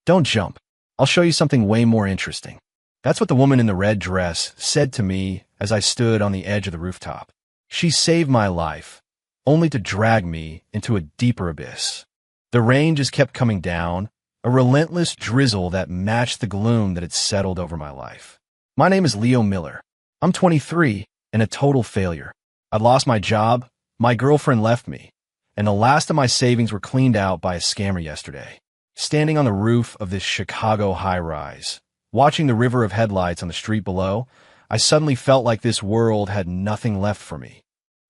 Don't jump. I'll show you something way more interesting. That's what the woman in the red dress said to me as I stood on the edge of the rooftop. She saved my life, only to drag me into a deeper abyss. The rain just kept coming down, a relentless drizzle that matched the gloom that had settled over my life. My name is Leo Miller. I'm 23 and a total failure. I'd lost my job, my girlfriend left me, and the last of my savings were cleaned out by a scammer yesterday. Standing on the roof of this Chicago high-rise, watching the river of headlights on the street below, I suddenly felt like this world had nothing left for me.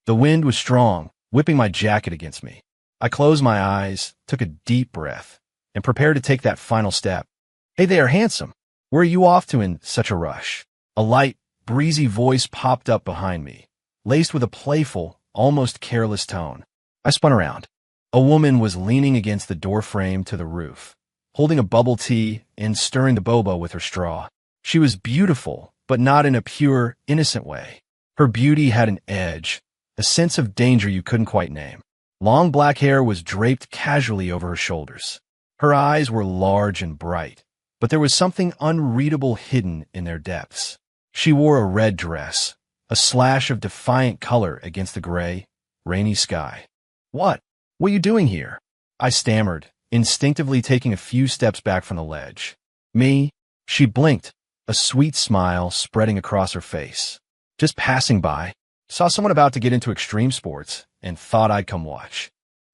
The wind was strong, whipping my jacket against me. I closed my eyes, took a deep breath, and prepared to take that final step. "Hey there, handsome. Where are you off to in such a rush?" A light, breezy voice popped up behind me, laced with a playful, almost careless tone. I spun around. A woman was leaning against the doorframe to the roof, holding a bubble tea and stirring the boba with her straw. She was beautiful, but not in a pure, innocent way. Her beauty had an edge, a sense of danger you couldn't quite name. Long black hair was draped casually over her shoulders. Her eyes were large and bright, but there was something unreadable hidden in their depths. She wore a red dress, a slash of defiant color against the gray, rainy sky. What are you doing here?" I stammered, instinctively taking a few steps back from the ledge. "Me?" She blinked, a sweet smile spreading across her face. "Just passing by. Saw someone about to get into extreme sports and thought I'd come watch."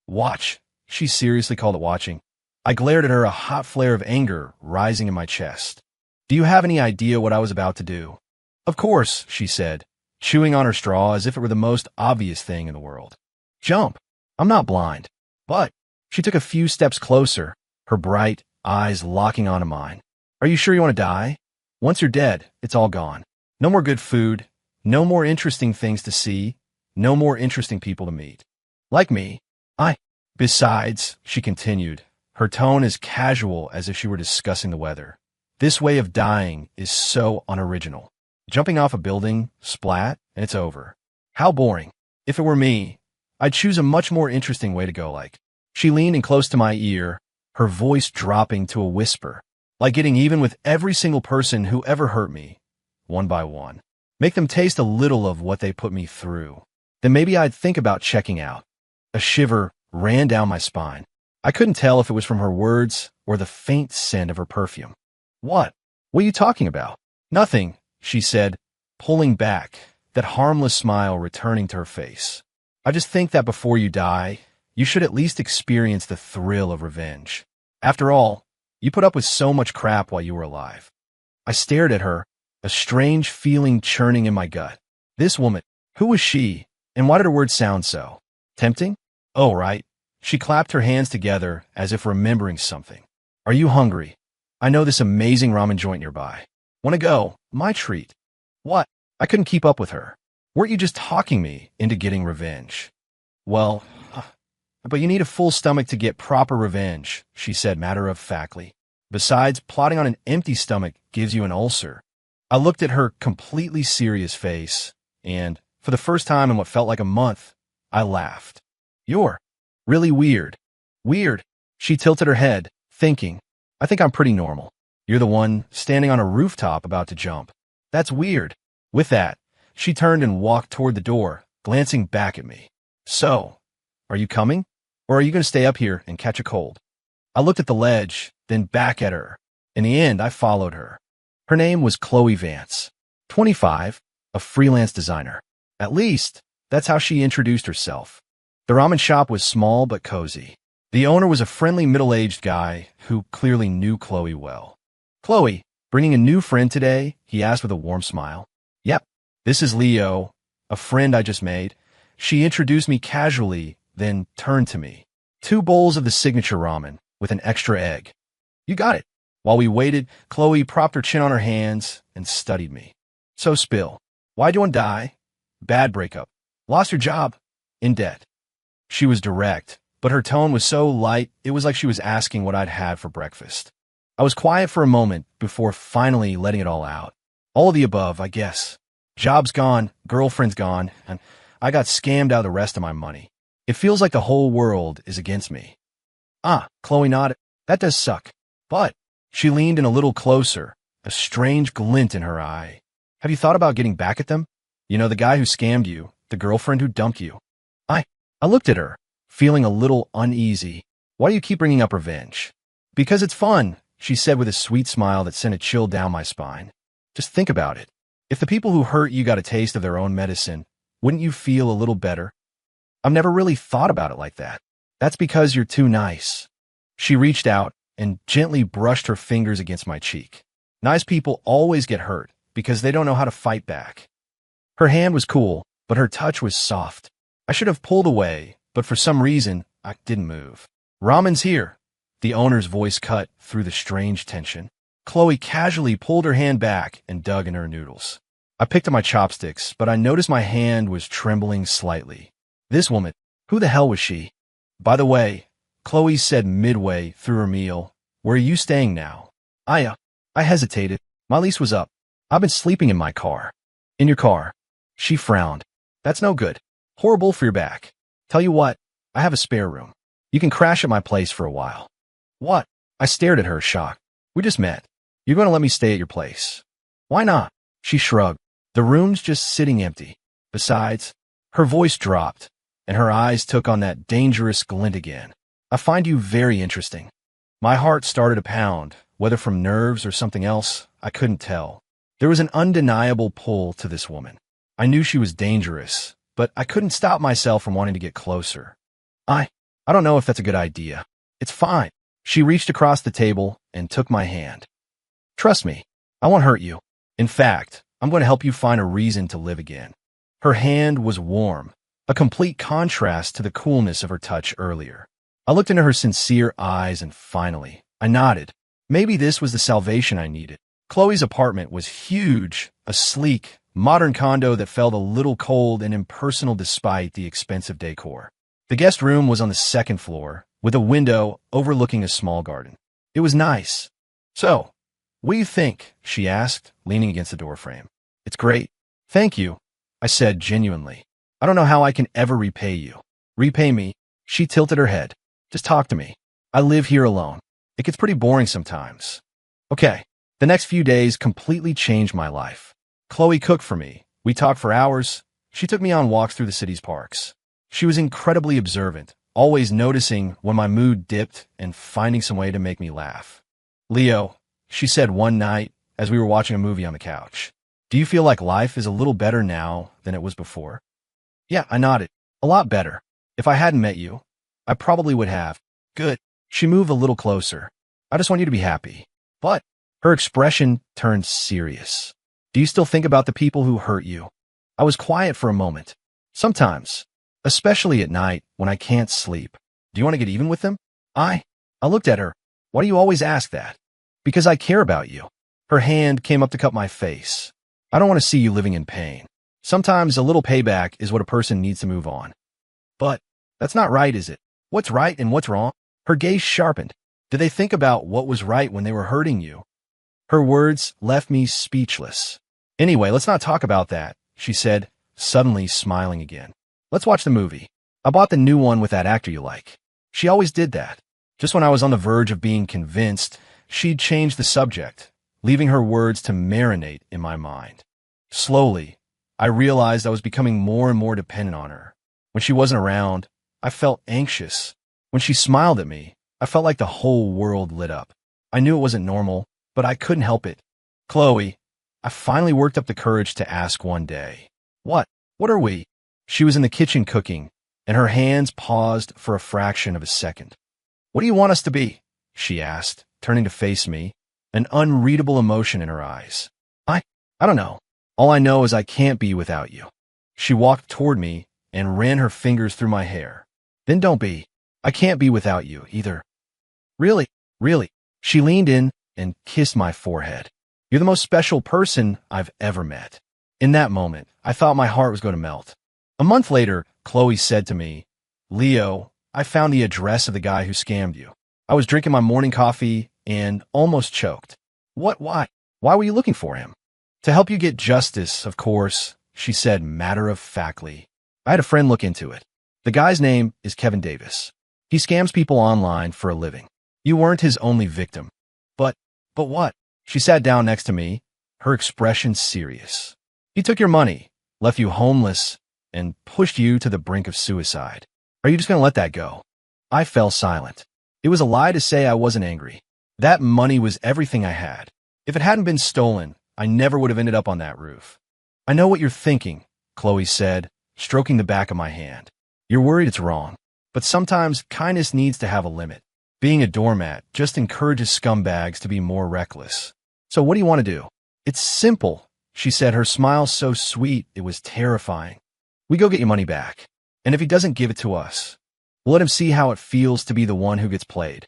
"Watch?" She seriously called it watching. I glared at her, a hot flare of anger rising in my chest. "Do you have any idea what I was about to do?" "Of course," she said, chewing on her straw as if it were the most obvious thing in the world. "Jump. I'm not blind." "But—" She took a few steps closer, her bright eyes locking onto mine. "Are you sure you want to die? Once you're dead, it's all gone. No more good food, no more interesting things to see, no more interesting people to meet. Like me. Besides," she continued, her tone as casual as if she were discussing the weather, "this way of dying is so unoriginal. Jumping off a building, splat, and it's over. How boring. If it were me, I'd choose a much more interesting way to go like." She leaned in close to my ear, her voice dropping to a whisper, "Like getting even with every single person who ever hurt me, one by one. Make them taste a little of what they put me through. Then maybe I'd think about checking out." A shiver ran down my spine. I couldn't tell if it was from her words or the faint scent of her perfume. What are you talking about?" "Nothing," she said, pulling back, that harmless smile returning to her face. "I just think that before you die, you should at least experience the thrill of revenge. After all, you put up with so much crap while you were alive." I stared at her, a strange feeling churning in my gut. This woman, who was she, and why did her words sound so tempting? "Oh, right." She clapped her hands together as if remembering something. "Are you hungry? I know this amazing ramen joint nearby. Want to go? My treat." "What?" I couldn't keep up with her. "Weren't you just talking me into getting revenge?" "Well, but you need a full stomach to get proper revenge," she said matter-of-factly. "Besides, plotting on an empty stomach gives you an ulcer." I looked at her completely serious face, and, for the first time in what felt like a month, I laughed. "You're really weird." "Weird?" She tilted her head, thinking, "I think I'm pretty normal. You're the one standing on a rooftop about to jump. That's weird." With that, she turned and walked toward the door, glancing back at me. "So, are you coming? Or are you going to stay up here and catch a cold?" I looked at the ledge, then back at her. In the end, I followed her. Her name was Chloe Vance, 25, a freelance designer. At least, that's how she introduced herself. The ramen shop was small but cozy. The owner was a friendly middle-aged guy who clearly knew Chloe well. "Chloe, bringing a new friend today?" he asked with a warm smile. "Yep, this is Leo, a friend I just made." She introduced me casually, then turned to me. "2 bowls of the signature ramen, with an extra egg." "You got it." While we waited, Chloe propped her chin on her hands and studied me. "So spill. Why'd you want to die?" "Bad breakup. Lost your job. In debt." She was direct, but her tone was so light it was like she was asking what I'd had for breakfast. I was quiet for a moment before finally letting it all out. All of the above, I guess. Job's gone, girlfriend's gone, and I got scammed out of the rest of my money. It feels like the whole world is against me. Chloe nodded. "That does suck. But She leaned in a little closer, a strange glint in her eye. Have you thought about getting back at them? You know, the guy who scammed you, the girlfriend who dumped you. I looked at her, feeling a little uneasy. Why do you keep bringing up revenge? Because it's fun, she said with a sweet smile that sent a chill down my spine. Just think about it. If the people who hurt you got a taste of their own medicine, wouldn't you feel a little better? I've never really thought about it like that. That's because you're too nice. She reached out and gently brushed her fingers against my cheek. Nice people always get hurt because they don't know how to fight back. Her hand was cool, but her touch was soft. I should have pulled away, but for some reason, I didn't move. Ramen's here. The owner's voice cut through the strange tension. Chloe casually pulled her hand back and dug in her noodles. I picked up my chopsticks, but I noticed my hand was trembling slightly. This woman, who the hell was she? By the way, Chloe said midway through her meal, where are you staying now? I hesitated. My lease was up. I've been sleeping in my car. In your car? She frowned. That's no good. Horrible for your back. Tell you what, I have a spare room. You can crash at my place for a while. What? I stared at her, shocked. We just met. You're going to let me stay at your place. Why not? She shrugged. The room's just sitting empty. Besides, her voice dropped, and her eyes took on that dangerous glint again. I find you very interesting. My heart started to pound, whether from nerves or something else, I couldn't tell. There was an undeniable pull to this woman. I knew she was dangerous, but I couldn't stop myself from wanting to get closer. I don't know if that's a good idea. It's fine. She reached across the table and took my hand. Trust me, I won't hurt you. In fact, I'm going to help you find a reason to live again. Her hand was warm, a complete contrast to the coolness of her touch earlier. I looked into her sincere eyes and finally, I nodded. Maybe this was the salvation I needed. Chloe's apartment was huge, a sleek, modern condo that felt a little cold and impersonal despite the expensive decor. The guest room was on the second floor, with a window overlooking a small garden. It was nice. So, what do you think? She asked, leaning against the doorframe. It's great. Thank you, I said genuinely. I don't know how I can ever repay you. Repay me? She tilted her head. Just talk to me. I live here alone. It gets pretty boring sometimes. Okay. The next few days completely changed my life. Chloe cooked for me. We talked for hours. She took me on walks through the city's parks. She was incredibly observant, always noticing when my mood dipped and finding some way to make me laugh. Leo, she said one night as we were watching a movie on the couch, do you feel like life is a little better now than it was before? Yeah, I nodded. A lot better. If I hadn't met you, I probably would have. Good. She moved a little closer. I just want you to be happy. But her expression turned serious. Do you still think about the people who hurt you? I was quiet for a moment. Sometimes, especially at night when I can't sleep. Do you want to get even with them? I looked at her. Why do you always ask that? Because I care about you. Her hand came up to cup my face. I don't want to see you living in pain. Sometimes a little payback is what a person needs to move on. But that's not right, is it? What's right and what's wrong? Her gaze sharpened. Did they think about what was right when they were hurting you? Her words left me speechless. Anyway, let's not talk about that, she said, suddenly smiling again. Let's watch the movie. I bought the new one with that actor you like. She always did that. Just when I was on the verge of being convinced, she'd changed the subject, leaving her words to marinate in my mind. Slowly, I realized I was becoming more and more dependent on her. When she wasn't around, I felt anxious. When she smiled at me, I felt like the whole world lit up. I knew it wasn't normal, but I couldn't help it. Chloe, I finally worked up the courage to ask one day. What? What are we? She was in the kitchen cooking, and her hands paused for a fraction of a second. What do you want us to be? She asked, turning to face me, an unreadable emotion in her eyes. I don't know. All I know is I can't be without you. She walked toward me and ran her fingers through my hair. Then don't be. I can't be without you either. Really? Really? She leaned in and kissed my forehead. You're the most special person I've ever met. In that moment, I thought my heart was going to melt. A month later, Chloe said to me, Leo, I found the address of the guy who scammed you. I was drinking my morning coffee and almost choked. What? Why? Why were you looking for him? To help you get justice, of course, she said matter-of-factly. I had a friend look into it. The guy's name is Kevin Davis. He scams people online for a living. You weren't his only victim. But But what? She sat down next to me, her expression serious. He took your money, left you homeless, and pushed you to the brink of suicide. Are you just going to let that go? I fell silent. It was a lie to say I wasn't angry. That money was everything I had. If it hadn't been stolen, I never would have ended up on that roof. I know what you're thinking, Chloe said, stroking the back of my hand. You're worried it's wrong. But sometimes kindness needs to have a limit. Being a doormat just encourages scumbags to be more reckless. So what do you want to do? It's simple, she said, her smile so sweet it was terrifying. We go get your money back. And if he doesn't give it to us, we'll let him see how it feels to be the one who gets played.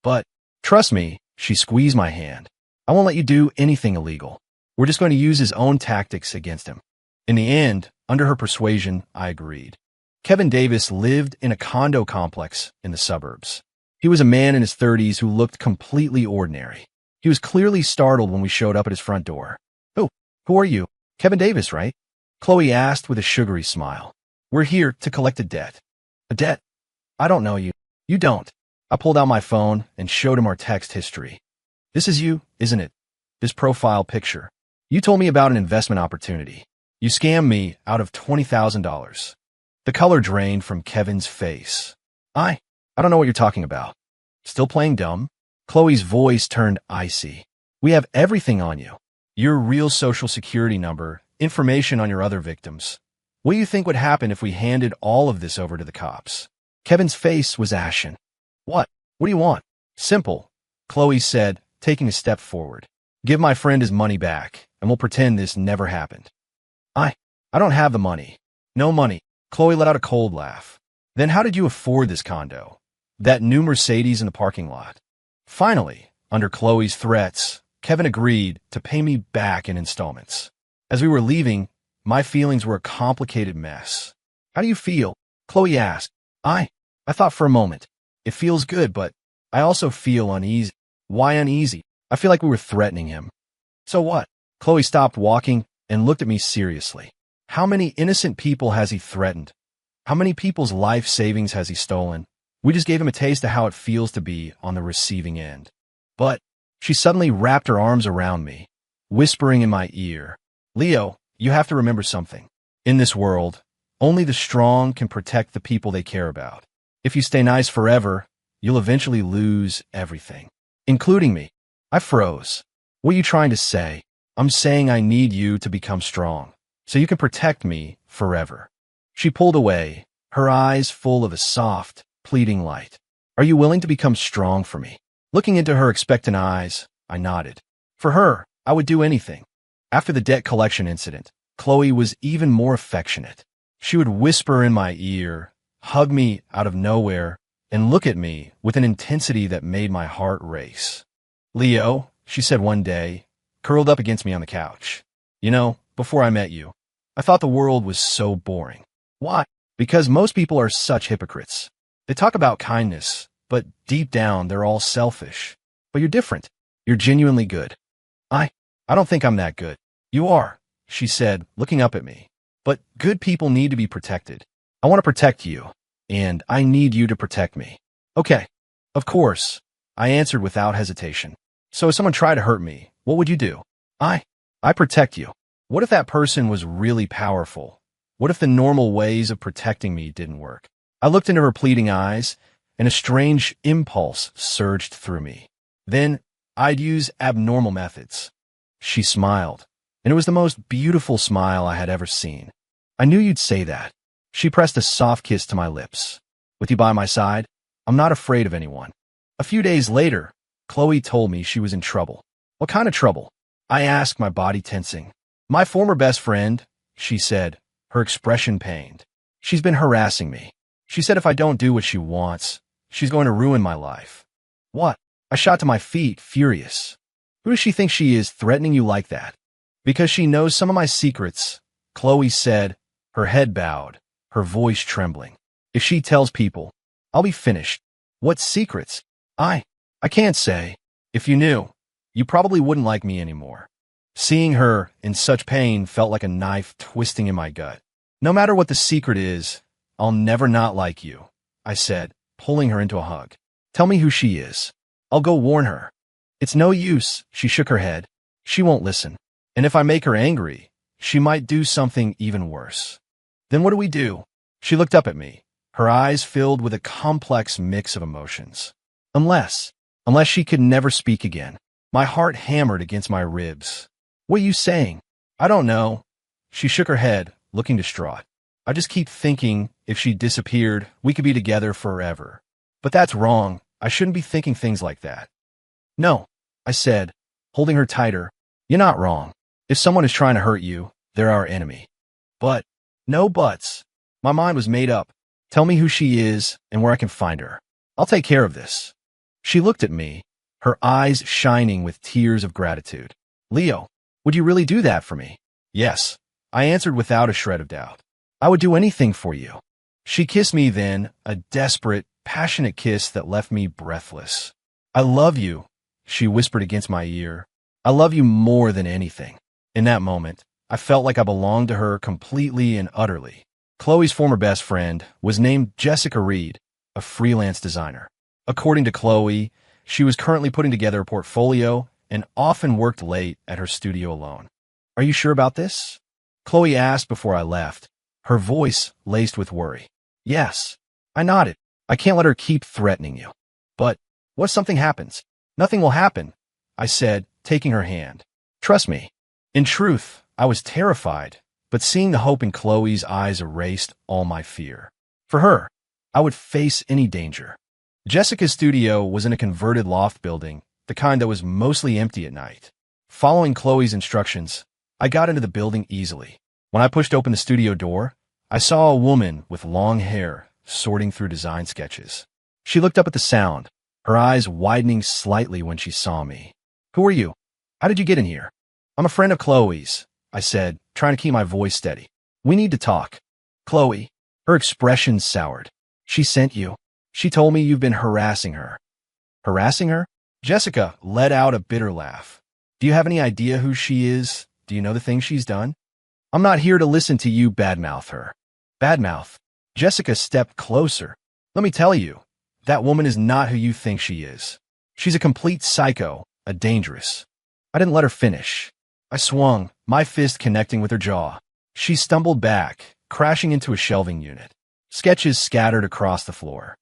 But trust me, she squeezed my hand. I won't let you do anything illegal. We're just going to use his own tactics against him. In the end, under her persuasion, I agreed. Kevin Davis lived in a condo complex in the suburbs. He was a man in his 30s who looked completely ordinary. He was clearly startled when we showed up at his front door. "Oh, who are you? Kevin Davis, right?" Chloe asked with a sugary smile. "We're here to collect a debt." "A debt? I don't know you." "You don't." I pulled out my phone and showed him our text history. "This is you, isn't it? This profile picture. You told me about an investment opportunity. You scammed me out of $20,000. The color drained from Kevin's face. I don't know what you're talking about." "Still playing dumb?" Chloe's voice turned icy. "We have everything on you. Your real social security number, information on your other victims. What do you think would happen if we handed all of this over to the cops?" Kevin's face was ashen. What do you want?" "Simple," Chloe said, taking a step forward. "Give my friend his money back, and we'll pretend this never happened." I don't have the money." "No money." Chloe let out a cold laugh. "Then how did you afford this condo? That new Mercedes in the parking lot?" Finally, under Chloe's threats, Kevin agreed to pay me back in installments. As we were leaving, my feelings were a complicated mess. "How do you feel?" Chloe asked. I thought for a moment. It feels good, but I also feel uneasy. Why uneasy? I feel like we were threatening him. So what? Chloe stopped walking and looked at me seriously. How many innocent people has he threatened? How many people's life savings has he stolen? We just gave him a taste of how it feels to be on the receiving end. But she suddenly wrapped her arms around me, whispering in my ear, "Leo, you have to remember something. In this world, only the strong can protect the people they care about. If you stay nice forever, you'll eventually lose everything, including me." I froze. "What are you trying to say?" "I'm saying I need you to become strong, so you can protect me forever." She pulled away, her eyes full of a soft, pleading light. "Are you willing to become strong for me?" Looking into her expectant eyes, I nodded. For her, I would do anything. After the debt collection incident, Chloe was even more affectionate. She would whisper in my ear, hug me out of nowhere, and look at me with an intensity that made my heart race. "Leo," she said one day, curled up against me on the couch. "You know, before I met you, I thought the world was so boring." "Why?" "Because most people are such hypocrites. They talk about kindness, but deep down they're all selfish. But you're different. You're genuinely good." I don't think I'm that good." "You are," she said, looking up at me. "But good people need to be protected. I want to protect you, and I need you to protect me." "Okay, of course," I answered without hesitation. "So if someone tried to hurt me, what would you do?" I protect you." What if that person was really powerful? What if the normal ways of protecting me didn't work? I looked into her pleading eyes, and a strange impulse surged through me. Then I'd use abnormal methods. She smiled, and it was the most beautiful smile I had ever seen. "I knew you'd say that." She pressed a soft kiss to my lips. "With you by my side, I'm not afraid of anyone." A few days later, Chloe told me she was in trouble. "What kind of trouble?" I asked, my body tensing. "My former best friend," she said, her expression pained. "She's been harassing me. She said if I don't do what she wants, she's going to ruin my life." "What?" I shot to my feet, furious. "Who does she think she is, threatening you like that?" "Because she knows some of my secrets," Chloe said, her head bowed, her voice trembling. "If she tells people, I'll be finished." "What secrets?" I can't say. If you knew, you probably wouldn't like me anymore." Seeing her in such pain felt like a knife twisting in my gut. "No matter what the secret is, I'll never not like you," I said, pulling her into a hug. "Tell me who she is. I'll go warn her." It's no use, she shook her head. She won't listen. And if I make her angry, she might do something even worse. Then what do we do? She looked up at me, her eyes filled with a complex mix of emotions. Unless she could never speak again. My heart hammered against my ribs. What are you saying? I don't know. She shook her head, looking distraught. I just keep thinking if she disappeared, we could be together forever. But that's wrong. I shouldn't be thinking things like that. No, I said, holding her tighter. You're not wrong. If someone is trying to hurt you, they're our enemy. But, no buts. My mind was made up. Tell me who she is and where I can find her. I'll take care of this. She looked at me, her eyes shining with tears of gratitude. Leo, would you really do that for me? Yes, I answered without a shred of doubt. I would do anything for you. She kissed me then, a desperate, passionate kiss that left me breathless. I love you, she whispered against my ear. I love you more than anything. In that moment, I felt like I belonged to her completely and utterly. Chloe's former best friend was named Jessica Reed, a freelance designer. According to Chloe, she was currently putting together a portfolio and often worked late at her studio alone. Are you sure about this? Chloe asked before I left, her voice laced with worry. Yes, I nodded. I can't let her keep threatening you. But what if something happens? Nothing will happen, I said, taking her hand. Trust me. In truth, I was terrified, but seeing the hope in Chloe's eyes erased all my fear. For her, I would face any danger. Jessica's studio was in a converted loft building, the kind that was mostly empty at night. Following Chloe's instructions, I got into the building easily. When I pushed open the studio door, I saw a woman with long hair sorting through design sketches. She looked up at the sound, her eyes widening slightly when she saw me. Who are you? How did you get in here? I'm a friend of Chloe's, I said, trying to keep my voice steady. We need to talk. Chloe, her expression soured. She sent you. She told me you've been harassing her. Harassing her? Jessica let out a bitter laugh. Do you have any idea who she is? Do you know the things she's done? I'm not here to listen to you badmouth her. Badmouth? Jessica stepped closer. Let me tell you, that woman is not who you think she is. She's a complete psycho, a dangerous. I didn't let her finish. I swung, my fist connecting with her jaw. She stumbled back, crashing into a shelving unit. Sketches scattered across the floor.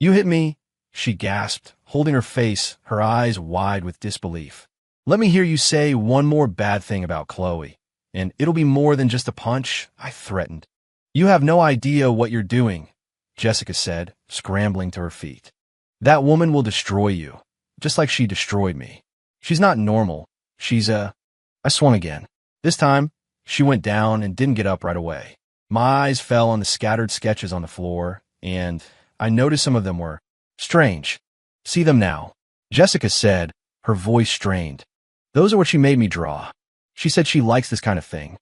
You hit me, she gasped, holding her face, her eyes wide with disbelief. Let me hear you say one more bad thing about Chloe, and it'll be more than just a punch, I threatened. You have no idea what you're doing, Jessica said, scrambling to her feet. That woman will destroy you, just like she destroyed me. She's not normal. I swung again. This time, she went down and didn't get up right away. My eyes fell on the scattered sketches on the floor, and I noticed some of them were strange. See them now, Jessica said, her voice strained. Those are what she made me draw. She said she likes this kind of thing.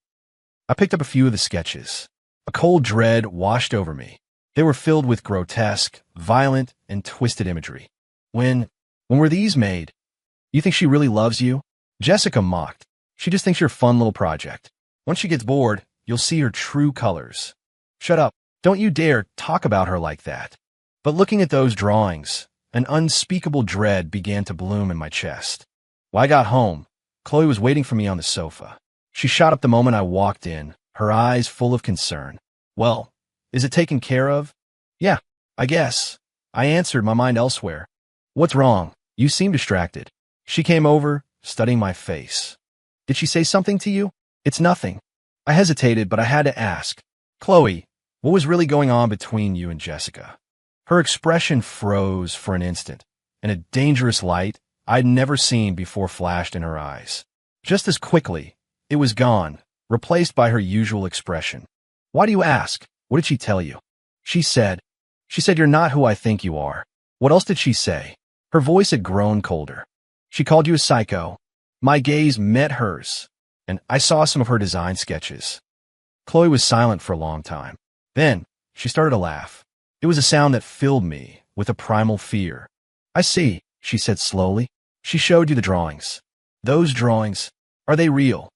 I picked up a few of the sketches. A cold dread washed over me. They were filled with grotesque, violent, and twisted imagery. When were these made? You think she really loves you? Jessica mocked. She just thinks you're a fun little project. Once she gets bored, you'll see her true colors. Shut up. Don't you dare talk about her like that. But looking at those drawings, an unspeakable dread began to bloom in my chest. When I got home, Chloe was waiting for me on the sofa. She shot up the moment I walked in, her eyes full of concern. Well, is it taken care of? Yeah, I guess. I answered, my mind elsewhere. What's wrong? You seem distracted. She came over, studying my face. Did she say something to you? It's nothing. I hesitated, but I had to ask. Chloe, what was really going on between you and Jessica? Her expression froze for an instant, and a dangerous light I'd never seen before flashed in her eyes. Just as quickly, it was gone, replaced by her usual expression. Why do you ask? What did she tell you? She said you're not who I think you are. What else did she say? Her voice had grown colder. She called you a psycho. My gaze met hers, and I saw some of her design sketches. Chloe was silent for a long time. Then, she started to laugh. It was a sound that filled me with a primal fear. I see, she said slowly. She showed you the drawings. Those drawings, are they real?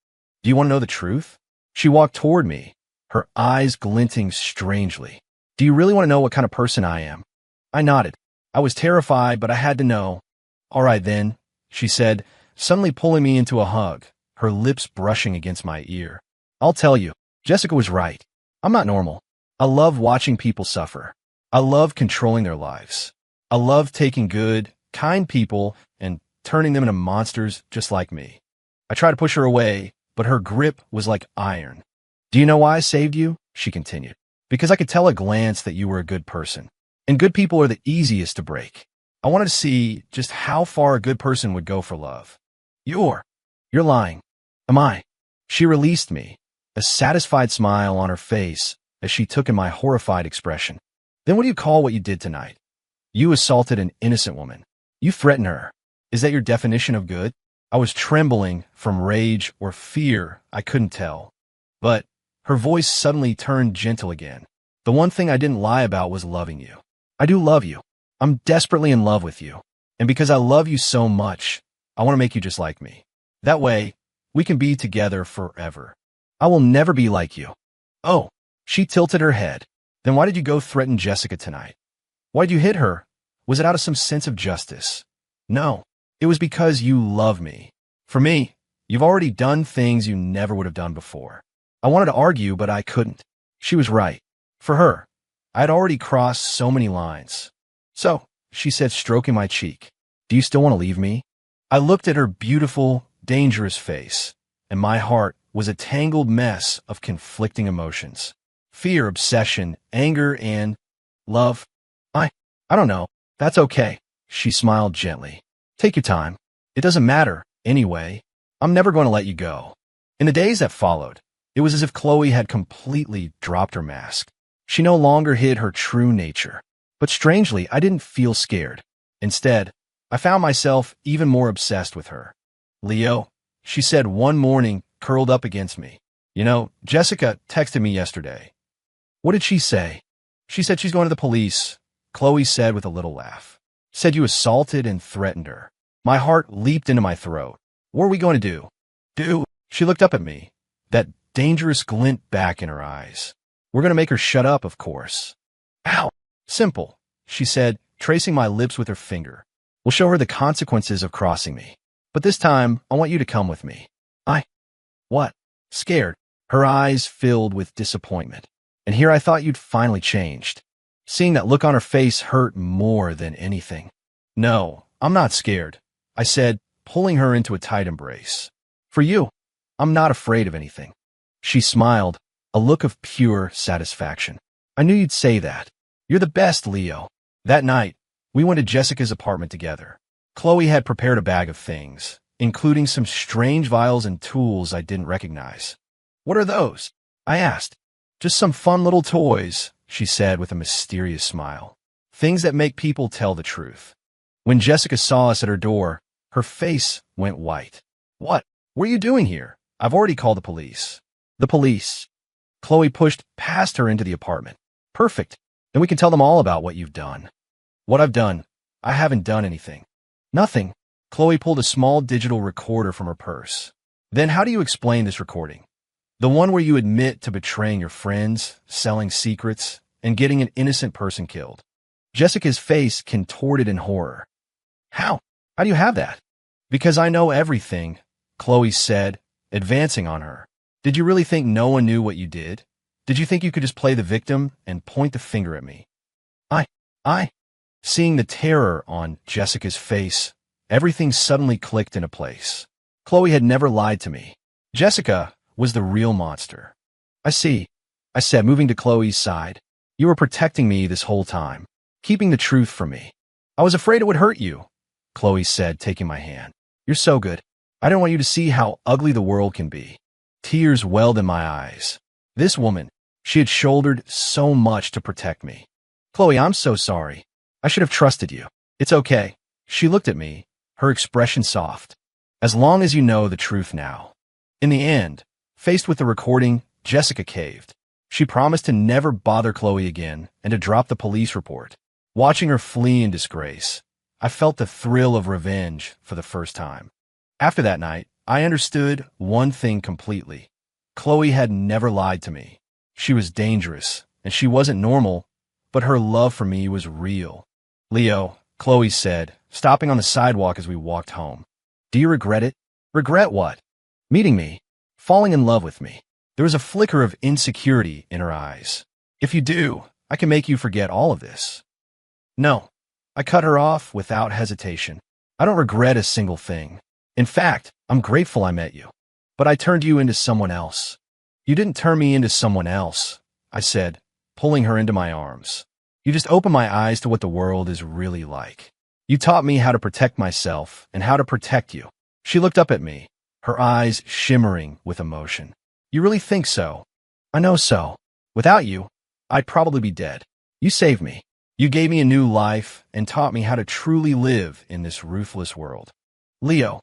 Do you want to know the truth? She walked toward me, her eyes glinting strangely. Do you really want to know what kind of person I am? I nodded. I was terrified, but I had to know. All right then, she said, suddenly pulling me into a hug, her lips brushing against my ear. I'll tell you, Jessica was right. I'm not normal. I love watching people suffer. I love controlling their lives. I love taking good, kind people and turning them into monsters just like me. I tried to push her away, but her grip was like iron. Do you know why I saved you? She continued. Because I could tell at a glance that you were a good person. And good people are the easiest to break. I wanted to see just how far a good person would go for love. You're lying. Am I? She released me, a satisfied smile on her face as she took in my horrified expression. Then what do you call what you did tonight? You assaulted an innocent woman. You threatened her. Is that your definition of good? I was trembling from rage or fear, I couldn't tell. But her voice suddenly turned gentle again. The one thing I didn't lie about was loving you. I do love you. I'm desperately in love with you. And because I love you so much, I want to make you just like me. That way, we can be together forever. I will never be like you. Oh, she tilted her head. Then why did you go threaten Jessica tonight? Why did you hit her? Was it out of some sense of justice? No, it was because you love me. For me, you've already done things you never would have done before. I wanted to argue, but I couldn't. She was right. For her, I had already crossed so many lines. So, she said, stroking my cheek, do you still want to leave me? I looked at her beautiful, dangerous face, and my heart was a tangled mess of conflicting emotions. Fear, obsession, anger, and love. I don't know. That's okay. She smiled gently. Take your time. It doesn't matter, anyway. I'm never going to let you go. In the days that followed, it was as if Chloe had completely dropped her mask. She no longer hid her true nature. But strangely, I didn't feel scared. Instead, I found myself even more obsessed with her. Leo, she said one morning, curled up against me. You know, Jessica texted me yesterday. What did she say? She said she's going to the police, Chloe said with a little laugh. Said you assaulted and threatened her. My heart leaped into my throat. What are we going to do? Do? She looked up at me, that dangerous glint back in her eyes. We're going to make her shut up, of course. Ow! Simple, she said, tracing my lips with her finger. We'll show her the consequences of crossing me. But this time, I want you to come with me. What? Scared. Her eyes filled with disappointment. And here I thought you'd finally changed. Seeing that look on her face hurt more than anything. No, I'm not scared, I said, pulling her into a tight embrace. For you, I'm not afraid of anything. She smiled, a look of pure satisfaction. I knew you'd say that. You're the best, Leo. That night, we went to Jessica's apartment together. Chloe had prepared a bag of things, including some strange vials and tools I didn't recognize. What are those? I asked. Just some fun little toys, she said with a mysterious smile. Things that make people tell the truth. When Jessica saw us at her door, her face went white. What? What are you doing here? I've already called the police. The police. Chloe pushed past her into the apartment. Perfect. Then we can tell them all about what you've done. What I've done? I haven't done anything. Nothing. Chloe pulled a small digital recorder from her purse. Then how do you explain this recording? The one where you admit to betraying your friends, selling secrets, and getting an innocent person killed. Jessica's face contorted in horror. How? How do you have that? Because I know everything, Chloe said, advancing on her. Did you really think no one knew what you did? Did you think you could just play the victim and point the finger at me? Seeing the terror on Jessica's face, everything suddenly clicked into place. Chloe had never lied to me. Jessica was the real monster. I see, I said, moving to Chloe's side. You were protecting me this whole time, keeping the truth from me. I was afraid it would hurt you, Chloe said, taking my hand. You're so good. I didn't want you to see how ugly the world can be. Tears welled in my eyes. This woman, she had shouldered so much to protect me. Chloe, I'm so sorry. I should have trusted you. It's okay. She looked at me, her expression soft. As long as you know the truth now. In the end, faced with the recording, Jessica caved. She promised to never bother Chloe again and to drop the police report. Watching her flee in disgrace, I felt the thrill of revenge for the first time. After that night, I understood one thing completely. Chloe had never lied to me. She was dangerous, and she wasn't normal, but her love for me was real. Leo, Chloe said, stopping on the sidewalk as we walked home. Do you regret it? Regret what? Meeting me. Falling in love with me. There was a flicker of insecurity in her eyes. If you do, I can make you forget all of this. No. I cut her off without hesitation. I don't regret a single thing. In fact, I'm grateful I met you. But I turned you into someone else. You didn't turn me into someone else, I said, pulling her into my arms. You just opened my eyes to what the world is really like. You taught me how to protect myself and how to protect you. She looked up at me, her eyes shimmering with emotion. You really think so? I know so. Without you, I'd probably be dead. You saved me. You gave me a new life and taught me how to truly live in this ruthless world. Leo.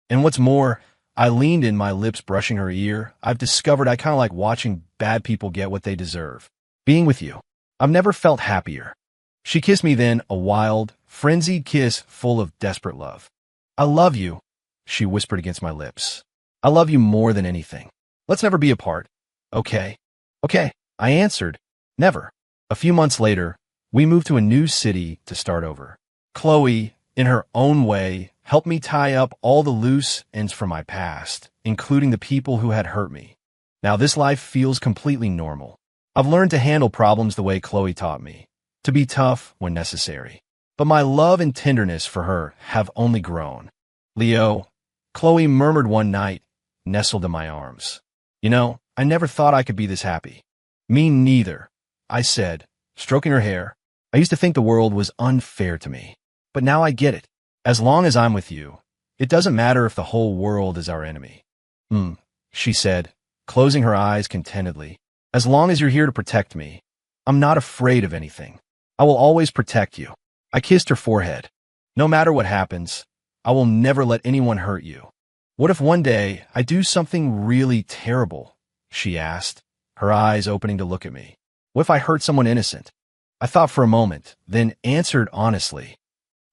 And what's more, I leaned in, my lips brushing her ear. I've discovered I kind of like watching bad people get what they deserve. Being with you. I've never felt happier. She kissed me then, a wild, frenzied kiss full of desperate love. I love you, she whispered against my lips. I love you more than anything. Let's never be apart. Okay. Okay, I answered. Never. A few months later, we moved to a new city to start over. Chloe, in her own way, helped me tie up all the loose ends from my past, including the people who had hurt me. Now this life feels completely normal. I've learned to handle problems the way Chloe taught me, to be tough when necessary. But my love and tenderness for her have only grown. Leo, Chloe murmured one night, nestled in my arms. You know, I never thought I could be this happy. Me neither, I said, stroking her hair. I used to think the world was unfair to me. But now I get it. As long as I'm with you, it doesn't matter if the whole world is our enemy. She said, closing her eyes contentedly. As long as you're here to protect me, I'm not afraid of anything. I will always protect you. I kissed her forehead. No matter what happens, I will never let anyone hurt you. What if one day I do something really terrible? She asked, her eyes opening to look at me. What if I hurt someone innocent? I thought for a moment, then answered honestly.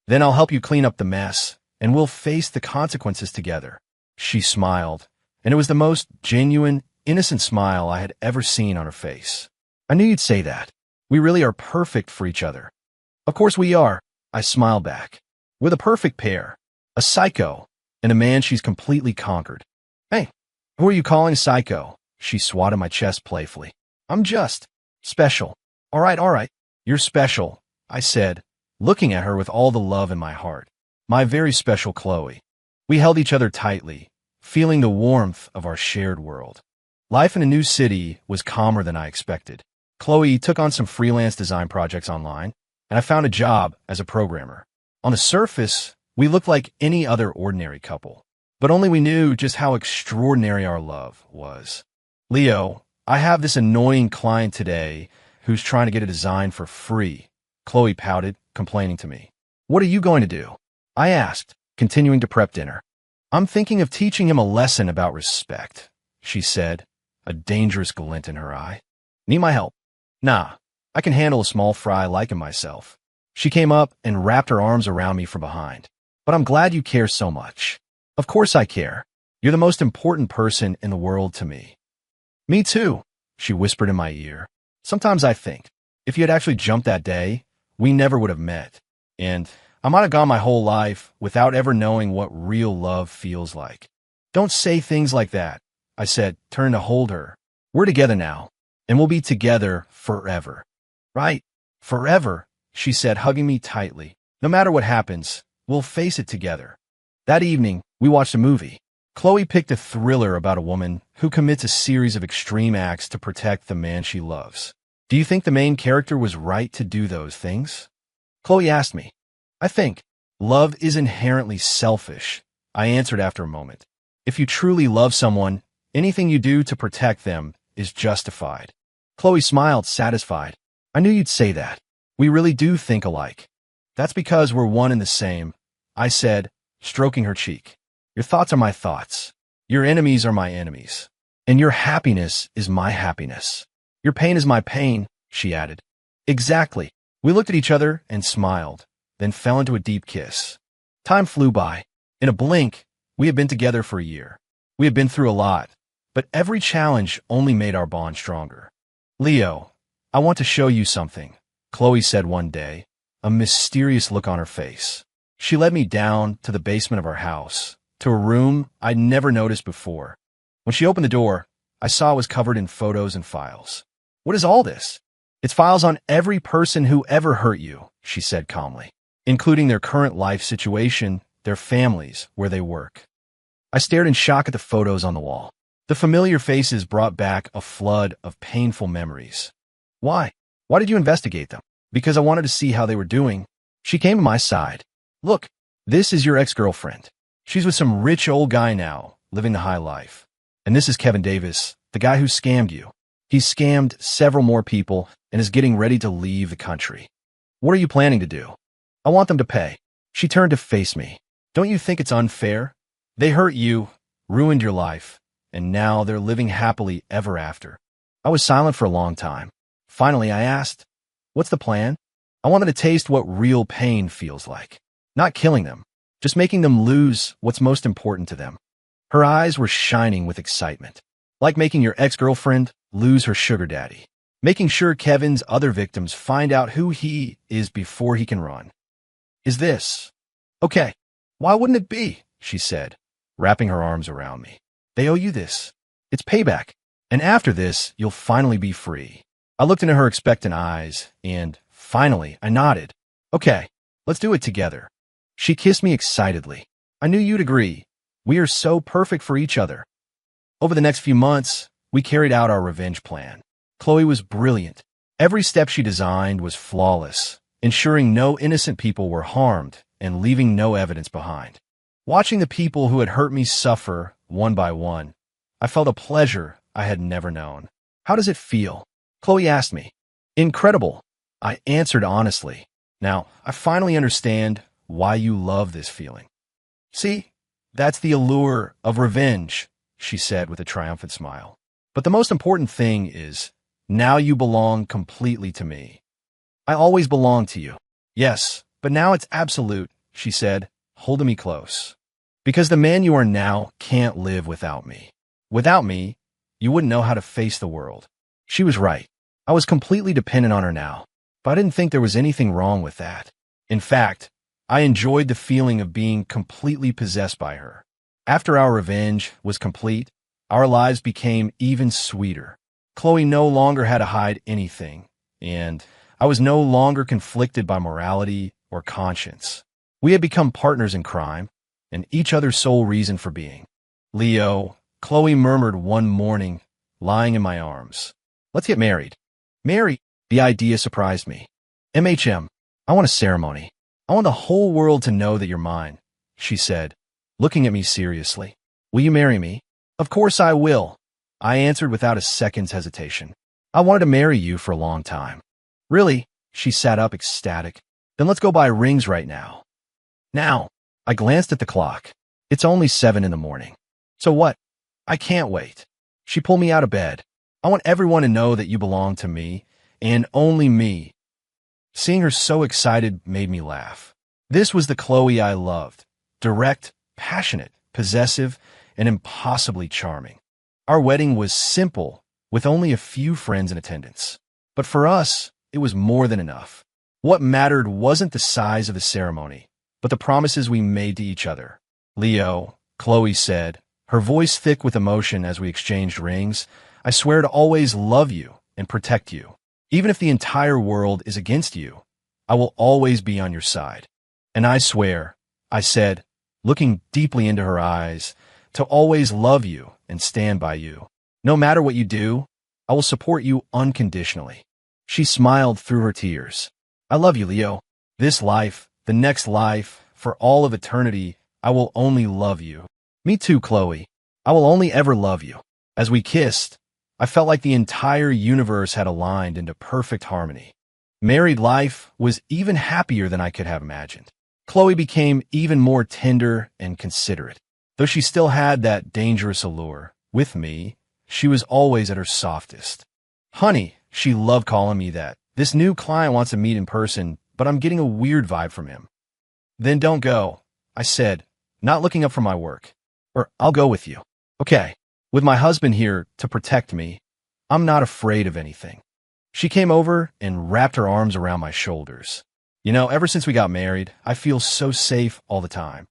Then I'll help you clean up the mess, and we'll face the consequences together. She smiled, and it was the most genuine, innocent smile I had ever seen on her face. I knew you'd say that. We really are perfect for each other. Of course we are, I smiled back. We're the perfect pair. A psycho, and a man she's completely conquered. Hey, who are you calling psycho? She swatted my chest playfully. I'm just special. All right, you're special, I said, looking at her with all the love in my heart. My very special Chloe. We held each other tightly, feeling the warmth of our shared world. Life in a new city was calmer than I expected. Chloe took on some freelance design projects online, and I found a job as a programmer. On the surface, we looked like any other ordinary couple, but only we knew just how extraordinary our love was. Leo, I have this annoying client today who's trying to get a design for free. Chloe pouted, complaining to me. What are you going to do? I asked, continuing to prep dinner. I'm thinking of teaching him a lesson about respect, she said, a dangerous glint in her eye. Need my help? Nah, I can handle a small fry liking myself. She came up and wrapped her arms around me from behind. But I'm glad you care so much. Of course I care. You're the most important person in the world to me. Me too, she whispered in my ear. Sometimes I think, if you had actually jumped that day, we never would have met. And I might have gone my whole life without ever knowing what real love feels like. Don't say things like that, I said, turning to hold her. We're together now, and we'll be together forever. Right, forever, she said, hugging me tightly. No matter what happens, we'll face it together. That evening, we watched a movie. Chloe picked a thriller about a woman who commits a series of extreme acts to protect the man she loves. Do you think the main character was right to do those things? Chloe asked me. I think love is inherently selfish, I answered after a moment. If you truly love someone, anything you do to protect them is justified. Chloe smiled, satisfied. I knew you'd say that. We really do think alike. That's because we're one and the same, I said, stroking her cheek. Your thoughts are my thoughts. Your enemies are my enemies. And your happiness is my happiness. Your pain is my pain, she added. Exactly. We looked at each other and smiled, then fell into a deep kiss. Time flew by. In a blink, we had been together for a year. We had been through a lot, but every challenge only made our bond stronger. Leo, I want to show you something, Chloe said one day, a mysterious look on her face. She led me down to the basement of our house, to a room I'd never noticed before. When she opened the door, I saw it was covered in photos and files. "What is all this?" "It's files on every person who ever hurt you," she said calmly, "including their current life situation, their families, where they work." I stared in shock at the photos on the wall. The familiar faces brought back a flood of painful memories. "Why? Why did you investigate them?" "Because I wanted to see how they were doing." She came to my side. "Look, this is your ex-girlfriend. She's with some rich old guy now, living the high life. And this is Kevin Davis, the guy who scammed you. He's scammed several more people and is getting ready to leave the country. What are you planning to do?" "I want them to pay." She turned to face me. "Don't you think it's unfair? They hurt you, ruined your life, and now they're living happily ever after." I was silent for a long time. Finally, I asked, "What's the plan?" "I want them to taste what real pain feels like. Not killing them, just making them lose what's most important to them." Her eyes were shining with excitement. "Like making your ex-girlfriend lose her sugar daddy. Making sure Kevin's other victims find out who he is before he can run." "Is this okay? Why wouldn't it be?" she said, wrapping her arms around me. "They owe you this. It's payback. And after this, you'll finally be free." I looked into her expectant eyes, and finally, I nodded. "Okay, let's do it together." She kissed me excitedly. "I knew you'd agree. We are so perfect for each other." Over the next few months, we carried out our revenge plan. Chloe was brilliant. Every step she designed was flawless, ensuring no innocent people were harmed and leaving no evidence behind. Watching the people who had hurt me suffer one by one, I felt a pleasure I had never known. "How does it feel?" Chloe asked me. "Incredible," I answered honestly. "Now, I finally understand why you love this feeling." "See, that's the allure of revenge," she said with a triumphant smile. "But the most important thing is, now you belong completely to me." "I always belonged to you." "Yes, but now it's absolute," she said, holding me close. "Because the man you are now can't live without me. Without me, you wouldn't know how to face the world." She was right. I was completely dependent on her now, but I didn't think there was anything wrong with that. In fact, I enjoyed the feeling of being completely possessed by her. After our revenge was complete, our lives became even sweeter. Chloe no longer had to hide anything, and I was no longer conflicted by morality or conscience. We had become partners in crime, and each other's sole reason for being. "Leo," Chloe murmured one morning, lying in my arms. "Let's get married." "Marry?" The idea surprised me. "MHM, I want a ceremony. I want the whole world to know that you're mine," she said, looking at me seriously. "Will you marry me?" "Of course I will," I answered without a second's hesitation. "I wanted to marry you for a long time." "Really?" She sat up ecstatic. "Then let's go buy rings right now." "Now?" I glanced at the clock. "It's only 7 in the morning." "So what?" "I can't wait." She pulled me out of bed. "I want everyone to know that you belong to me, and only me." Seeing her so excited made me laugh. This was the Chloe I loved. Direct, passionate, possessive, and impossibly charming. Our wedding was simple, with only a few friends in attendance. But for us, it was more than enough. What mattered wasn't the size of the ceremony, but the promises we made to each other. "Leo," Chloe said, her voice thick with emotion as we exchanged rings, "I swear to always love you and protect you. Even if the entire world is against you, I will always be on your side." "And I swear," I said, looking deeply into her eyes, "to always love you and stand by you. No matter what you do, I will support you unconditionally." She smiled through her tears. "I love you, Leo. This life, the next life, for all of eternity, I will only love you." "Me too, Chloe. I will only ever love you." As we kissed, I felt like the entire universe had aligned into perfect harmony. Married life was even happier than I could have imagined. Chloe became even more tender and considerate. Though she still had that dangerous allure, with me, she was always at her softest. "Honey," she loved calling me that. "This new client wants to meet in person, but I'm getting a weird vibe from him." "Then don't go," I said, not looking up from my work. "Or I'll go with you." "Okay. With my husband here to protect me, I'm not afraid of anything." She came over and wrapped her arms around my shoulders. "You know, ever since we got married, I feel so safe all the time."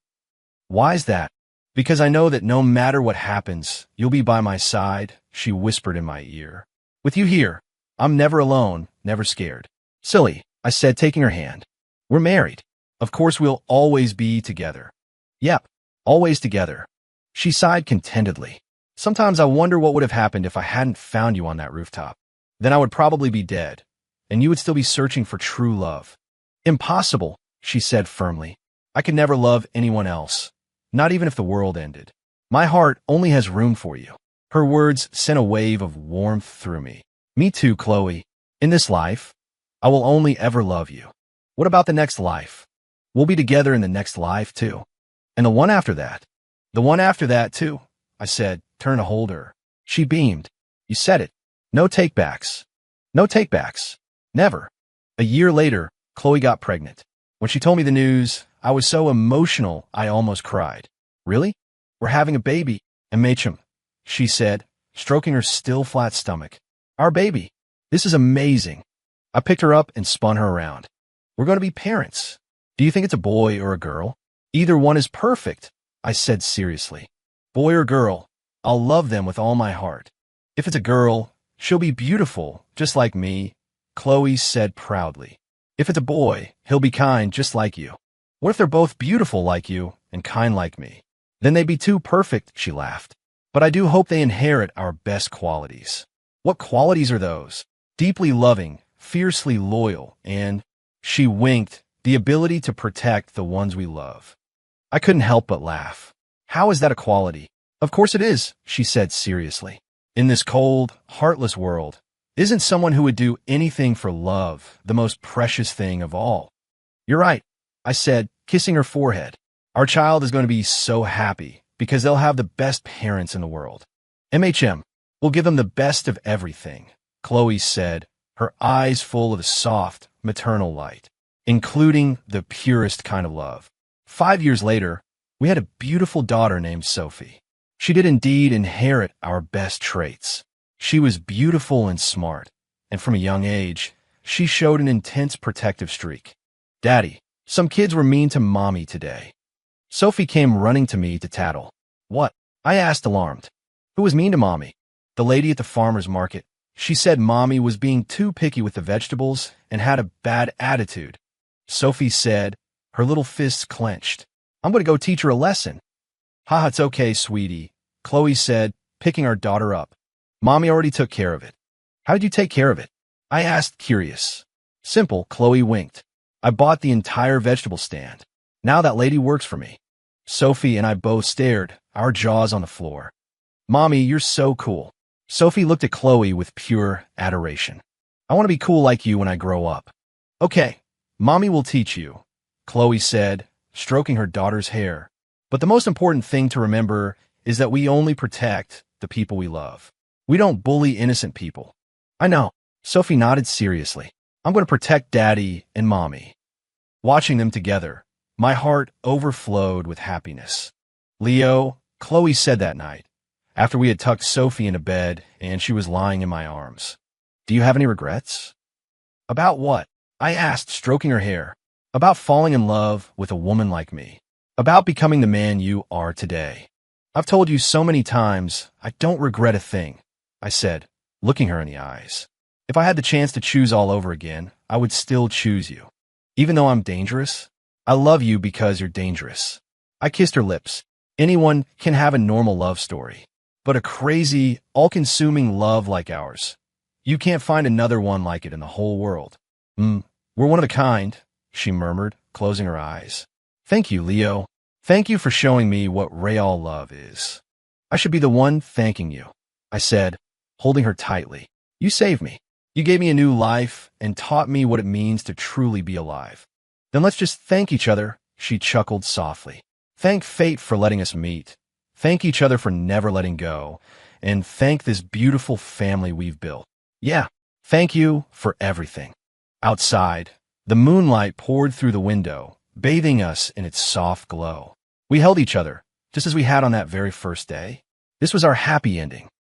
"Why is that?" Because I know that no matter what happens, you'll be by my side, she whispered in my ear. With you here, I'm never alone, never scared. Silly, I said, taking her hand. We're married. Of course we'll always be together. Yep, always together. She sighed contentedly. Sometimes I wonder what would have happened if I hadn't found you on that rooftop. Then I would probably be dead, and you would still be searching for true love. Impossible, she said firmly. I could never love anyone else, not even if the world ended. My heart only has room for you. Her words sent a wave of warmth through me. Me too, Chloe. In this life, I will only ever love you. What about the next life? We'll be together in the next life, too. And the one after that. The one after that, too, I said, turning to hold her. She beamed. You said it. No takebacks. No takebacks. Never. A year later, Chloe got pregnant. When she told me the news, I was so emotional I almost cried. Really? We're having a baby, Immersive, she said, stroking her still flat stomach. Our baby. This is amazing. I picked her up and spun her around. We're going to be parents. Do you think it's a boy or a girl? Either one is perfect, I said seriously. Boy or girl, I'll love them with all my heart. If it's a girl, she'll be beautiful, just like me, Chloe said proudly. If it's a boy, he'll be kind, just like you. What if they're both beautiful like you and kind like me? Then they'd be too perfect, she laughed. But I do hope they inherit our best qualities. What qualities are those? Deeply loving, fiercely loyal, and, she winked, the ability to protect the ones we love. I couldn't help but laugh. How is that a quality? Of course it is, she said seriously. In this cold, heartless world, isn't someone who would do anything for love the most precious thing of all? You're right, I said, kissing her forehead. Our child is going to be so happy because they'll have the best parents in the world. MHM will give them the best of everything, Chloe said, her eyes full of soft, maternal light, including the purest kind of love. 5 years later, we had a beautiful daughter named Sophie. She did indeed inherit our best traits. She was beautiful and smart, and from a young age, she showed an intense protective streak. Daddy, some kids were mean to Mommy today. Sophie came running to me to tattle. What? I asked, alarmed. Who was mean to Mommy? The lady at the farmer's market. She said Mommy was being too picky with the vegetables and had a bad attitude. Sophie said, her little fists clenched. I'm going to go teach her a lesson. Haha, it's okay, sweetie, Chloe said, picking our daughter up. Mommy already took care of it. How did you take care of it? I asked, curious. Simple, Chloe winked. I bought the entire vegetable stand. Now that lady works for me. Sophie and I both stared, our jaws on the floor. Mommy, you're so cool. Sophie looked at Chloe with pure adoration. I want to be cool like you when I grow up. Okay, Mommy will teach you, Chloe said, stroking her daughter's hair. But the most important thing to remember is that we only protect the people we love. We don't bully innocent people. I know. Sophie nodded seriously. I'm going to protect Daddy and Mommy. Watching them together, my heart overflowed with happiness. Leo, Chloe said that night, after we had tucked Sophie into bed and she was lying in my arms. Do you have any regrets? About what? I asked, stroking her hair. About falling in love with a woman like me. About becoming the man you are today. I've told you so many times, I don't regret a thing, I said, looking her in the eyes. If I had the chance to choose all over again, I would still choose you. Even though I'm dangerous, I love you because you're dangerous. I kissed her lips. Anyone can have a normal love story, but a crazy, all-consuming love like ours. You can't find another one like it in the whole world. We're one of a kind, she murmured, closing her eyes. Thank you, Leo. Thank you for showing me what real love is. I should be the one thanking you, I said, holding her tightly. You saved me. You gave me a new life and taught me what it means to truly be alive. Then let's just thank each other, she chuckled softly. Thank fate for letting us meet. Thank each other for never letting go. And thank this beautiful family we've built. Yeah, thank you for everything. Outside, the moonlight poured through the window, bathing us in its soft glow. We held each other, just as we had on that very first day. This was our happy ending.